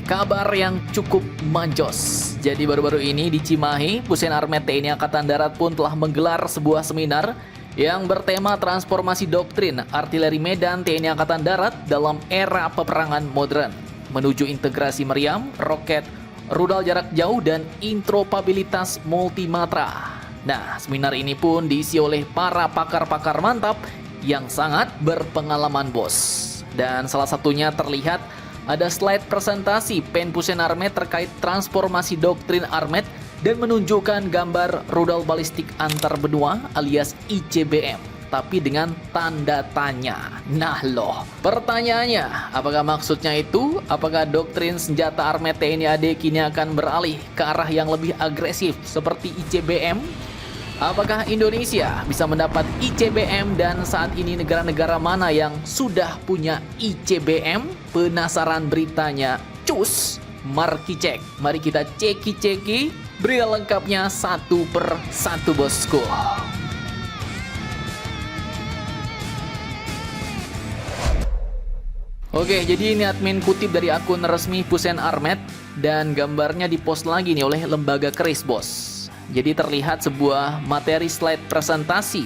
Kabar yang cukup manjos. Jadi baru-baru ini di Cimahi, Pusen Armet TNI Angkatan Darat pun telah menggelar sebuah seminar yang bertema transformasi doktrin artileri Medan TNI Angkatan Darat dalam era peperangan modern menuju integrasi meriam, roket, rudal jarak jauh, dan intropabilitas multimatra. Nah, seminar ini pun diisi oleh para pakar-pakar mantap yang sangat berpengalaman, bos. Dan salah satunya terlihat ada slide presentasi Pen Pusen Armet terkait transformasi doktrin Armet dan menunjukkan gambar rudal balistik antar benua alias ICBM, tapi dengan tanda tanya. Nah loh, pertanyaannya, apakah maksudnya itu? Apakah doktrin senjata Armet TNI AD kini akan beralih ke arah yang lebih agresif seperti ICBM? Apakah Indonesia bisa mendapat ICBM, dan saat ini negara-negara mana yang sudah punya ICBM? Penasaran beritanya? Cus, mari cek. Mari kita ceki-ceki berita lengkapnya satu per satu, bosku. Oke, jadi ini admin kutip dari akun resmi Pusen Armet dan gambarnya dipost lagi nih oleh lembaga keris, bos. Jadi terlihat sebuah materi slide presentasi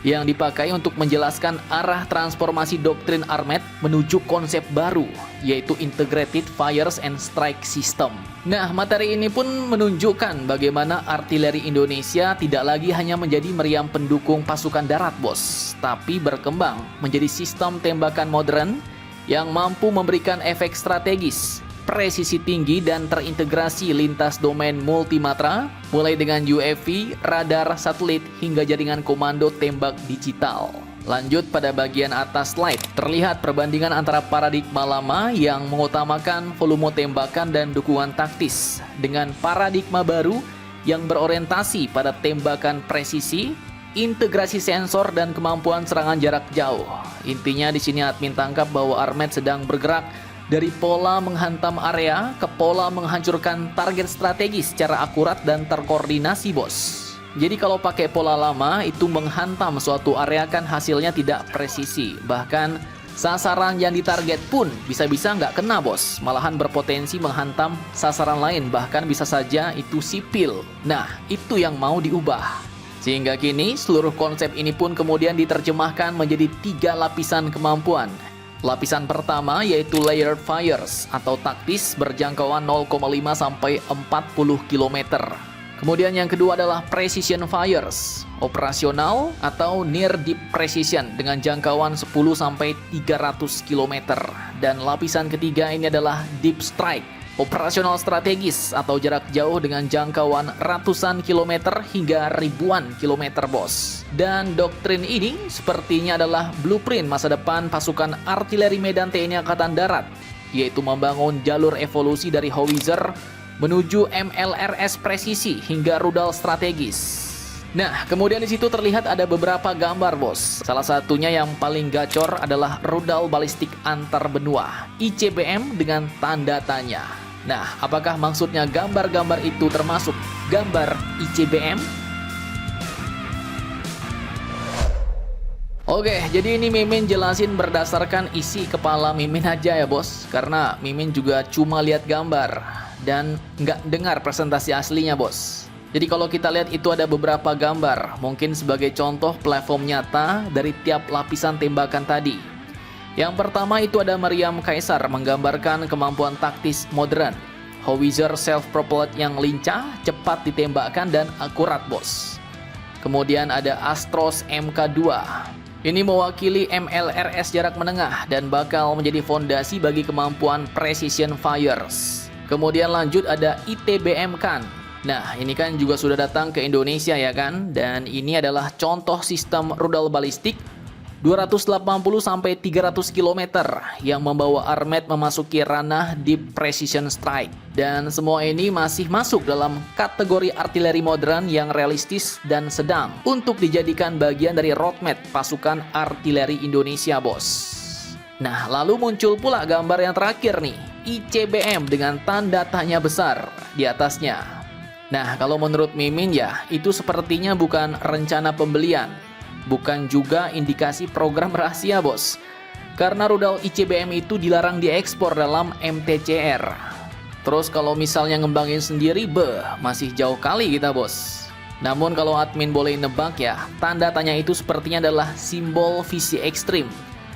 yang dipakai untuk menjelaskan arah transformasi doktrin Armet menuju konsep baru, yaitu Integrated Fires and Strike System. Nah, materi ini pun menunjukkan bagaimana artileri Indonesia tidak lagi hanya menjadi meriam pendukung pasukan darat, bos, tapi berkembang menjadi sistem tembakan modern yang mampu memberikan efek strategis, presisi tinggi, dan terintegrasi lintas domain multimatra, mulai dengan UAV, radar, satelit, hingga jaringan komando tembak digital. Lanjut pada bagian atas slide, terlihat perbandingan antara paradigma lama yang mengutamakan volume tembakan dan dukungan taktis dengan paradigma baru yang berorientasi pada tembakan presisi, integrasi sensor, dan kemampuan serangan jarak jauh. Intinya di sini admin tangkap bahwa Armet sedang bergerak dari pola menghantam area ke pola menghancurkan target strategis secara akurat dan terkoordinasi, bos. Jadi kalau pakai pola lama itu menghantam suatu area kan hasilnya tidak presisi. Bahkan sasaran yang ditarget pun bisa-bisa nggak kena, bos. Malahan berpotensi menghantam sasaran lain, bahkan bisa saja itu sipil. Nah, itu yang mau diubah. Sehingga kini seluruh konsep ini pun kemudian diterjemahkan menjadi 3 lapisan kemampuan. Lapisan pertama yaitu layered fires atau taktis berjangkauan 0,5 sampai 40 km. Kemudian yang kedua adalah precision fires, operasional atau near deep precision dengan jangkauan 10 sampai 300 km. Dan lapisan ketiga ini adalah deep strike, operasional strategis atau jarak jauh dengan jangkauan ratusan kilometer hingga ribuan kilometer, bos. Dan doktrin ini sepertinya adalah blueprint masa depan pasukan artileri Medan TNI Angkatan Darat, yaitu membangun jalur evolusi dari howitzer menuju MLRS presisi hingga rudal strategis. Nah, kemudian di situ terlihat ada beberapa gambar, bos. Salah satunya yang paling gacor adalah rudal balistik antar benua, ICBM, dengan tanda tanya. Nah, apakah maksudnya gambar-gambar itu termasuk gambar ICBM? Oke, jadi ini Mimin jelasin berdasarkan isi kepala Mimin aja ya, bos. Karena Mimin juga cuma lihat gambar dan nggak dengar presentasi aslinya, bos. Jadi kalau kita lihat itu ada beberapa gambar, mungkin sebagai contoh platform nyata dari tiap lapisan tembakan tadi. Yang pertama itu ada meriam Kaisar menggambarkan kemampuan taktis modern. Howitzer self-propelled yang lincah, cepat ditembakkan, dan akurat, bos. Kemudian ada Astros MK2. Ini mewakili MLRS jarak menengah dan bakal menjadi fondasi bagi kemampuan precision fires. Kemudian lanjut ada ITBM kan. Nah, ini kan juga sudah datang ke Indonesia ya kan? Dan ini adalah contoh sistem rudal balistik 280 sampai 300 km yang membawa Armet memasuki ranah deep precision strike. Dan semua ini masih masuk dalam kategori artileri modern yang realistis dan sedang untuk dijadikan bagian dari roadmap pasukan artileri Indonesia, bos. Nah, lalu muncul pula gambar yang terakhir nih, ICBM dengan tanda tanya besar di atasnya. Nah, kalau menurut Mimin ya, itu sepertinya bukan rencana pembelian, bukan juga indikasi program rahasia, bos. Karena rudal ICBM itu dilarang diekspor dalam MTCR. Terus kalau misalnya ngembangin sendiri, masih jauh kali kita bos. Namun kalau admin boleh nebak ya, tanda tanya itu sepertinya adalah simbol visi ekstrim,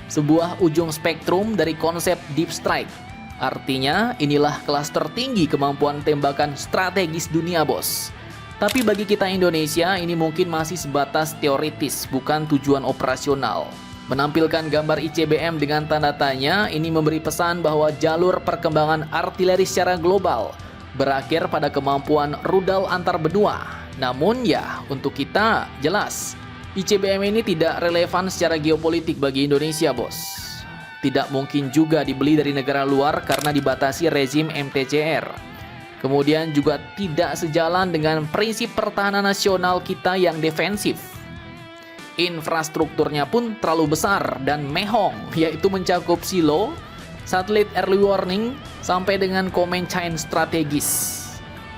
sebuah ujung spektrum dari konsep deep strike. Artinya inilah kelas tertinggi kemampuan tembakan strategis dunia bos. Tapi bagi kita Indonesia ini mungkin masih sebatas teoritis, bukan tujuan operasional. Menampilkan gambar ICBM dengan tanda tanya ini memberi pesan bahwa jalur perkembangan artileri secara global berakhir pada kemampuan rudal antar benua. Namun ya, untuk kita jelas ICBM ini tidak relevan secara geopolitik bagi Indonesia bos. Tidak mungkin juga dibeli dari negara luar karena dibatasi rezim MTCR. Kemudian juga tidak sejalan dengan prinsip pertahanan nasional kita yang defensif. Infrastrukturnya pun terlalu besar dan mehong, yaitu mencakup silo, satelit early warning, sampai dengan command chain strategis.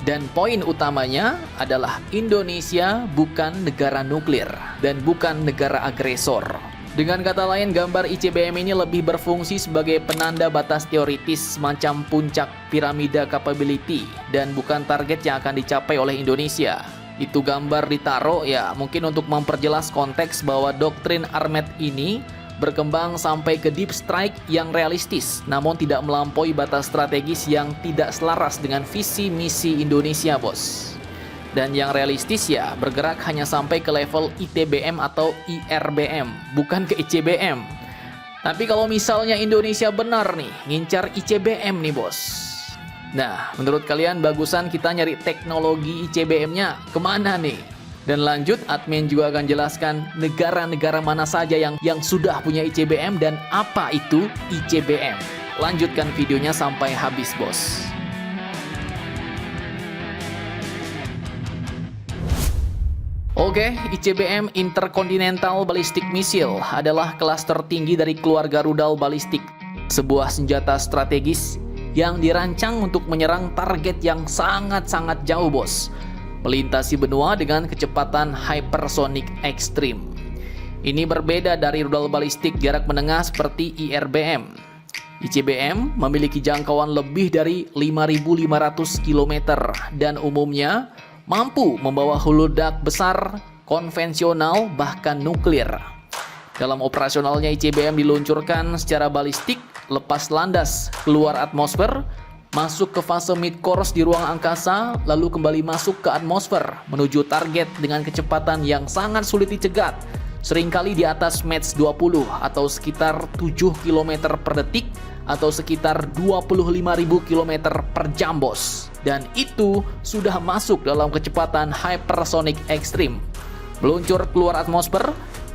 Dan poin utamanya adalah Indonesia bukan negara nuklir dan bukan negara agresor. Dengan kata lain, gambar ICBM ini lebih berfungsi sebagai penanda batas teoritis semacam puncak piramida capability dan bukan target yang akan dicapai oleh Indonesia. Itu gambar ditaruh ya mungkin untuk memperjelas konteks bahwa doktrin Armet ini berkembang sampai ke deep strike yang realistis, namun tidak melampaui batas strategis yang tidak selaras dengan visi misi Indonesia bos. Dan yang realistis ya bergerak hanya sampai ke level ITBM atau IRBM, bukan ke ICBM. Tapi kalau misalnya Indonesia benar nih ngincar ICBM nih bos, nah menurut kalian bagusan kita nyari teknologi ICBM-nya kemana nih? Dan lanjut, admin juga akan jelaskan negara-negara mana saja yang sudah punya ICBM dan apa itu ICBM. Lanjutkan videonya sampai habis bos. Oke, ICBM Intercontinental Ballistic Missile adalah kelas tertinggi dari keluarga rudal balistik, sebuah senjata strategis yang dirancang untuk menyerang target yang sangat-sangat jauh bos, melintasi benua dengan kecepatan hypersonic ekstrim. Ini berbeda dari rudal balistik jarak menengah seperti IRBM. ICBM memiliki jangkauan lebih dari 5.500 km dan umumnya mampu membawa hulu ledak besar, konvensional, bahkan nuklir. Dalam operasionalnya ICBM diluncurkan secara balistik, lepas landas, keluar atmosfer, masuk ke fase mid-course di ruang angkasa, lalu kembali masuk ke atmosfer, menuju target dengan kecepatan yang sangat sulit dicegat, seringkali di atas Mach 20 atau sekitar 7 km per detik atau sekitar 25.000 km per jam bos. Dan itu sudah masuk dalam kecepatan hypersonic ekstrim. Meluncur keluar atmosfer,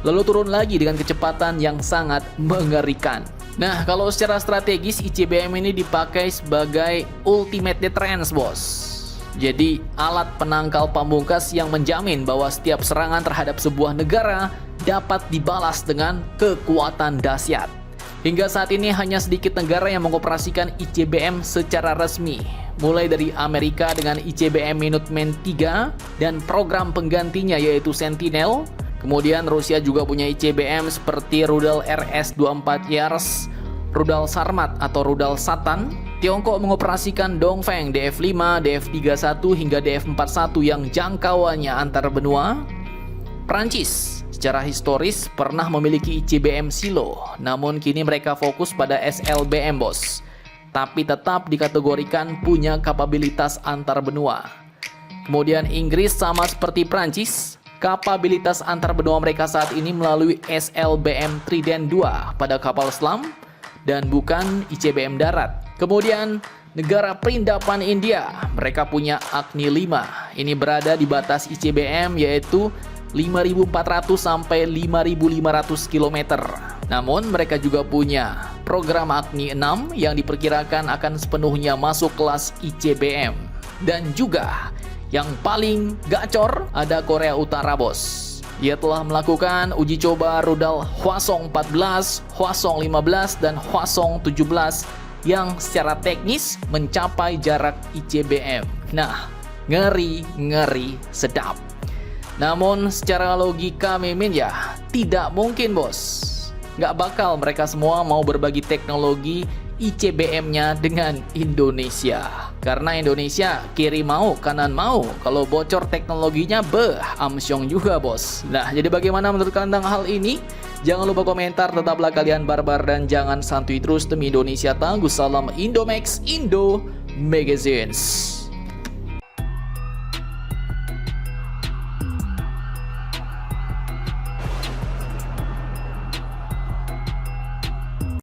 lalu turun lagi dengan kecepatan yang sangat mengerikan. Nah, kalau secara strategis ICBM ini dipakai sebagai ultimate deterrence bos. Jadi alat penangkal pamungkas yang menjamin bahwa setiap serangan terhadap sebuah negara dapat dibalas dengan kekuatan dahsyat. Hingga saat ini hanya sedikit negara yang mengoperasikan ICBM secara resmi, mulai dari Amerika dengan ICBM Minuteman III dan program penggantinya yaitu Sentinel. Kemudian Rusia juga punya ICBM seperti rudal RS-24 Yars, rudal Sarmat atau rudal Satan. Tiongkok mengoperasikan Dongfeng DF-5, DF-31 hingga DF-41 yang jangkauannya antar benua. Prancis secara historis pernah memiliki ICBM Silo, namun kini mereka fokus pada SLBM bos, tapi tetap dikategorikan punya kapabilitas antar benua. Kemudian Inggris sama seperti Prancis, kapabilitas antar benua mereka saat ini melalui SLBM Trident 2 pada kapal selam dan bukan ICBM darat. Kemudian negara perindapan India, mereka punya Agni 5. Ini berada di batas ICBM yaitu 5.400 sampai 5.500 km. Namun mereka juga punya program Agni 6 yang diperkirakan akan sepenuhnya masuk kelas ICBM. Dan juga yang paling gacor ada Korea Utara bos. Ia telah melakukan uji coba rudal Hwasong-14, Hwasong-15 dan Hwasong-17 yang secara teknis mencapai jarak ICBM. Nah, ngeri sedap. Namun secara logika Mimin ya tidak mungkin bos. Nggak bakal mereka semua mau berbagi teknologi ICBM-nya dengan Indonesia. Karena Indonesia kiri mau, kanan mau. Kalau bocor teknologinya, amsyong juga bos. Nah, jadi bagaimana menurut kalian tentang hal ini? Jangan lupa komentar, tetaplah kalian barbar dan jangan santuy terus demi Indonesia tangguh. Salam Indomax, Indo Magazines.